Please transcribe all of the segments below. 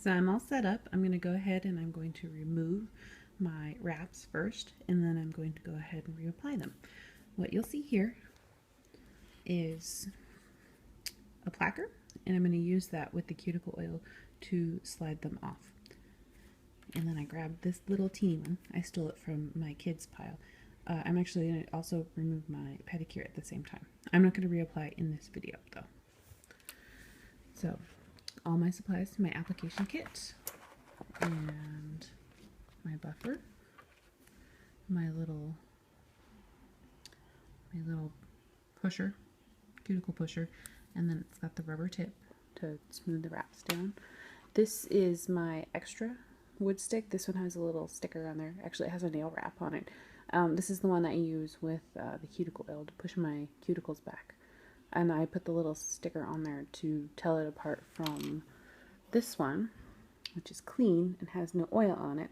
So I'm all set up. I'm going to go ahead and I'm going to remove my wraps first, and then I'm going to go ahead and reapply them. What you'll see here is a placker, and I'm going to use that with the cuticle oil to slide them off. And then I grabbed this little teeny one. I stole it from my kids' pile. I'm actually going to also remove my pedicure at the same time. I'm not going to reapply in this video though. So all my supplies, my application kit, and my buffer, my little pusher, cuticle pusher, and then it's got the rubber tip to smooth the wraps down. This is my extra wood stick. This one has a little sticker on there. Actually, it has a nail wrap on it. This is the one that I use with the cuticle oil to push my cuticles back. And I put the little sticker on there to tell it apart from this one, which is clean and has no oil on it,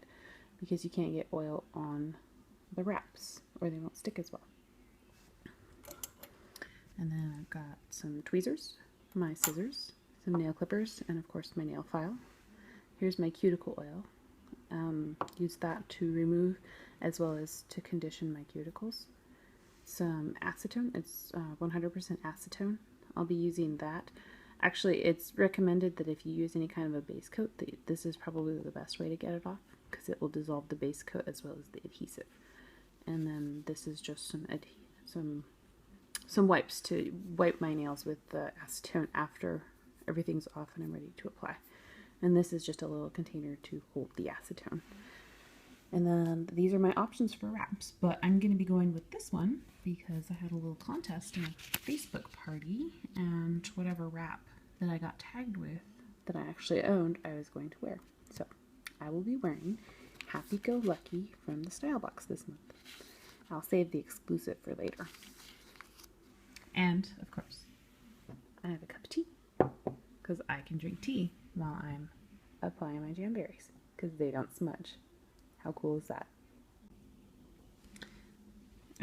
because you can't get oil on the wraps or they won't stick as well. And then I've got some tweezers, my scissors, some nail clippers, and of course my nail file. Here's my cuticle oil. Use that to remove as well as to condition my cuticles. Some acetone, it's 100% acetone. I'll be using that. Actually, it's recommended that if you use any kind of a base coat, this is probably the best way to get it off, because it will dissolve the base coat as well as the adhesive. And then this is just some wipes to wipe my nails with the acetone after everything's off and I'm ready to apply. And this is just a little container to hold the acetone. And then these are my options for wraps, but I'm going to be going with this one because I had a little contest in a Facebook party, and whatever wrap that I got tagged with that I actually owned, I was going to wear. So I will be wearing Happy Go Lucky from the Style Box this month. I'll save the exclusive for later. And of course, I have a cup of tea because I can drink tea while I'm applying my Jamberries because they don't smudge. How cool is that?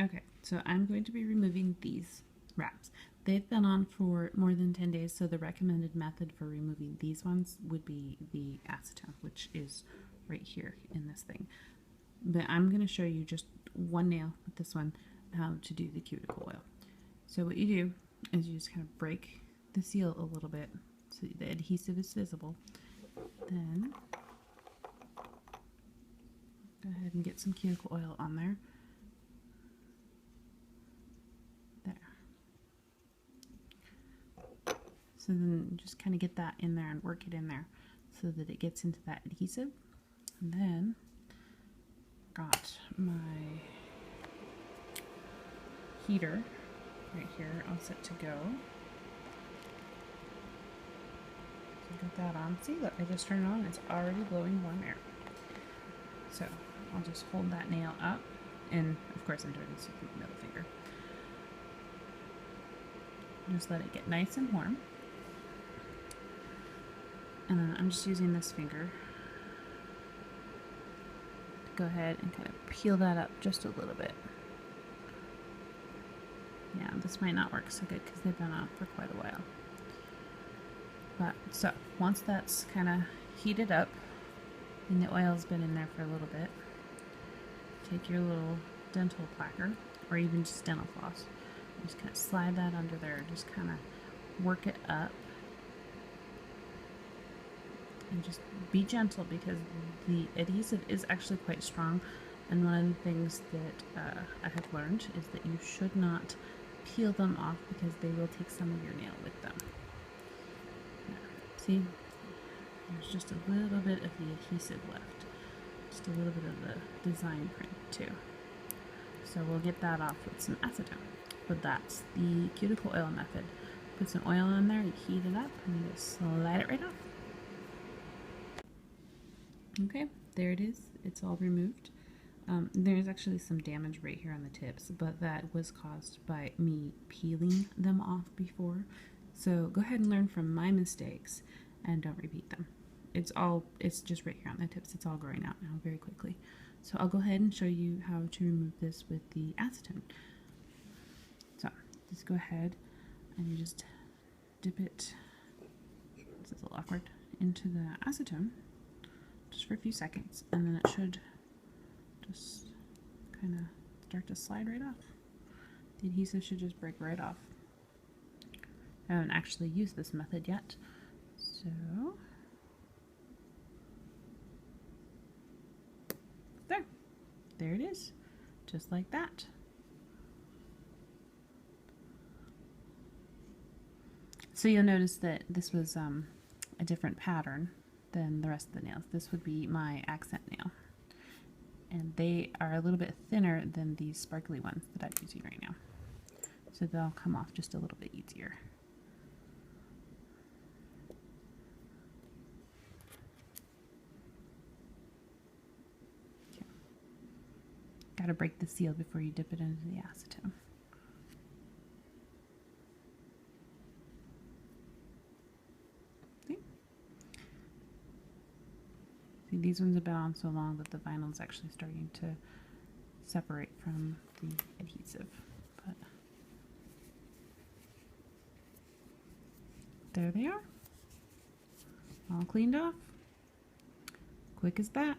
Okay, so I'm going to be removing these wraps. They've been on for more than 10 days, so the recommended method for removing these ones would be the acetone, which is right here in this thing. But I'm going to show you just one nail with this one, how to do the cuticle oil. So what you do is you just kind of break the seal a little bit so the adhesive is visible. Then go ahead and get some cuticle oil on there. There. So then just kind of get that in there and work it in there so that it gets into that adhesive. And then got my heater right here all set to go. So got that on. See, look, I just turned it on. It's already blowing warm air. So I'll just hold that nail up, and of course I'm doing this with the middle finger. Just let it get nice and warm. And then I'm just using this finger to go ahead and kind of peel that up just a little bit. Yeah, this might not work so good because they've been on for quite a while. But so once that's kind of heated up and the oil's been in there for a little bit, take your little dental placker or even just dental floss, and just kind of slide that under there, just kind of work it up. And just be gentle because the adhesive is actually quite strong, and one of the things that I have learned is that you should not peel them off because they will take some of your nail with them. See, there's just a little bit of the adhesive left, just a little bit of the design print too. So we'll get that off with some acetone. But that's the cuticle oil method. Put some oil on there, you heat it up, and you just slide it right off. Okay, there it is. It's all removed. There's actually some damage right here on the tips, but that was caused by me peeling them off before. So go ahead and learn from my mistakes and don't repeat them. It's just right here on the tips. It's all growing out now very quickly. So I'll go ahead and show you how to remove this with the acetone. So just go ahead and you just dip it, this is a little awkward, into the acetone just for a few seconds, and then it should just kind of start to slide right off. The adhesive should just break right off. I haven't actually used this method yet, so there it is, just like that. So you'll notice that this was a different pattern than the rest of the nails. This would be my accent nail, and they are a little bit thinner than these sparkly ones that I'm using right now, so they'll come off just a little bit easier. Okay. Got to break the seal before you dip it into the acetone. See, these ones have been on so long that the vinyl is actually starting to separate from the adhesive. But there they are, all cleaned off. Quick as that.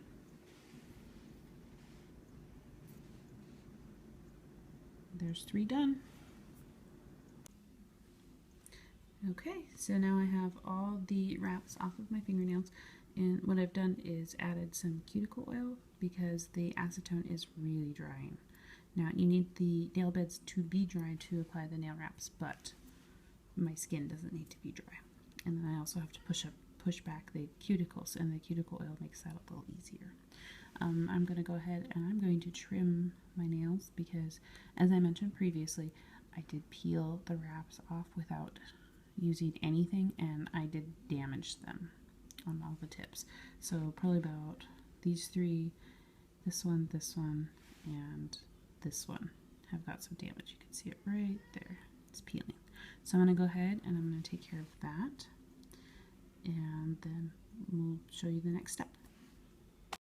There's 3 done. Okay, so now I have all the wraps off of my fingernails, and what I've done is added some cuticle oil because the acetone is really drying. Now you need the nail beds to be dry to apply the nail wraps, but my skin doesn't need to be dry. And then I also have to push back the cuticles, and the cuticle oil makes that a little easier. I'm going to go ahead and I'm going to trim my nails because, as I mentioned previously, I did peel the wraps off without using anything, and I did damage them on all the tips. So probably about these 3, this one, and this one have got some damage. You can see it right there. It's peeling. So I'm going to go ahead and I'm going to take care of that, and then we'll show you the next step.